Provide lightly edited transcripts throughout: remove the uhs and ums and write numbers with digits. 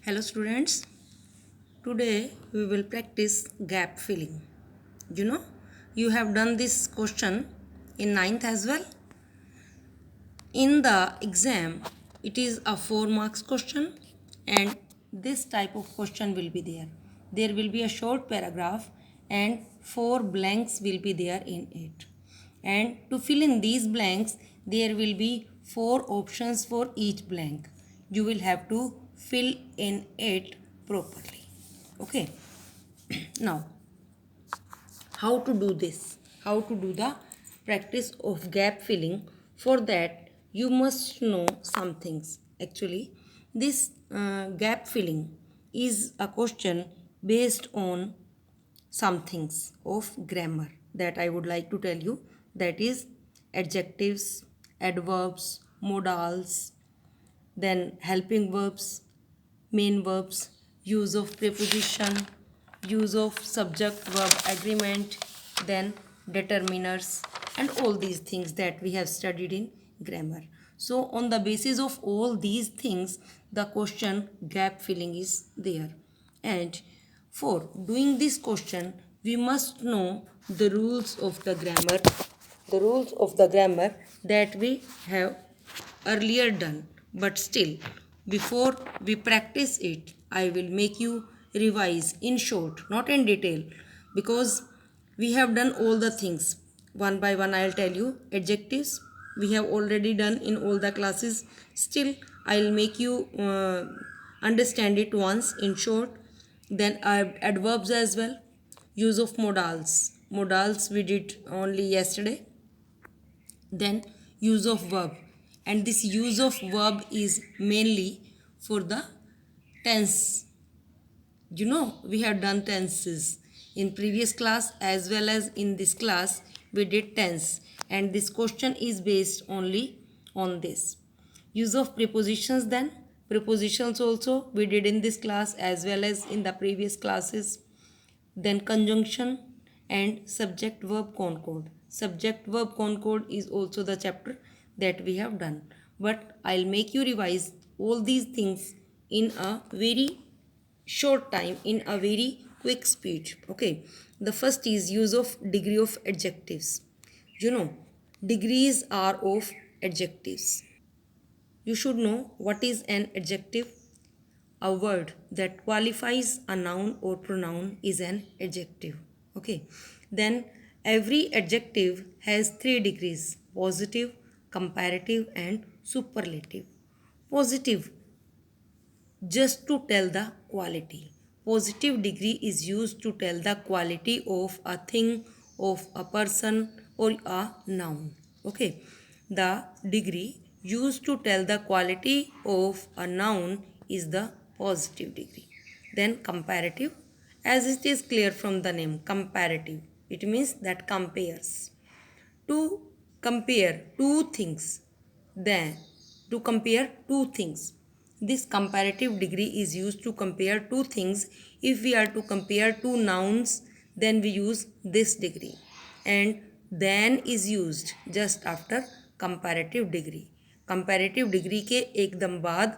Hello students, today we will practice gap filling. You know, you have done this question in ninth as well. In the exam, it is a 4 marks question and this type of question will be there. There will be a short paragraph and 4 blanks will be there in it. And to fill in these blanks, there will be 4 options for each blank. You will have to fill in it properly. Okay. Now, how to do this? How to do the practice of gap filling? For that, you must know some things. Actually, this gap filling is a question based on some things of grammar that I would like to tell you. That is adjectives, adverbs, modals, then helping verbs, main verbs, use of preposition, use of subject verb agreement, then determiners, and all these things that we have studied in grammar. So on the basis of all these things, the question gap filling is there. And for doing this question, we must know the rules of the grammar that we have earlier done. But still, before we practice it, I will make you revise in short, not in detail, because we have done all the things. One by one, I'll tell you. Adjectives we have already done in all the classes. Still, I'll make you understand it once in short. Then adverbs as well. Use of modals we did only yesterday. Then use of verb, and this use of verb is mainly for the tense. We have done tenses in previous class as well as in this class. We did tense, and this question is based only on this. Use of prepositions, then prepositions also we did in this class as well as in the previous classes. Then conjunction and subject verb concord. Subject verb concord is also the chapter that we have done, but I'll make you revise all these things in a very short time, in a very quick speed. Okay, the first is use of degree of adjectives. Degrees are of adjectives. You should know what is an adjective. A word that qualifies a noun or pronoun is an adjective. Okay, then every adjective has 3 degrees: positive, comparative, and superlative. Positive, just to tell the quality. Positive degree is used to tell the quality of a thing, of a person, or a noun. Okay, the degree used to tell the quality of a noun is the positive degree. Then comparative, as it is clear from the name, comparative, it means that compares. To compare two things, then to compare two things, this comparative degree is used to compare two things. If we are to compare two nouns, then we use this degree, and then is used just after comparative degree. comparative degree के एकदम बाद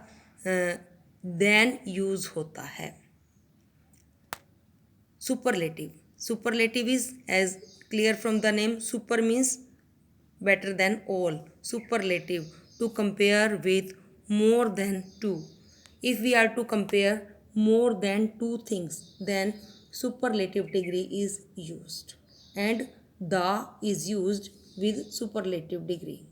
then use होता है. Superlative. Superlative is, as clear from the name, super means better than all. Superlative, to compare with more than two. If we are to compare more than two things, then superlative degree is used, and the is used with superlative degree.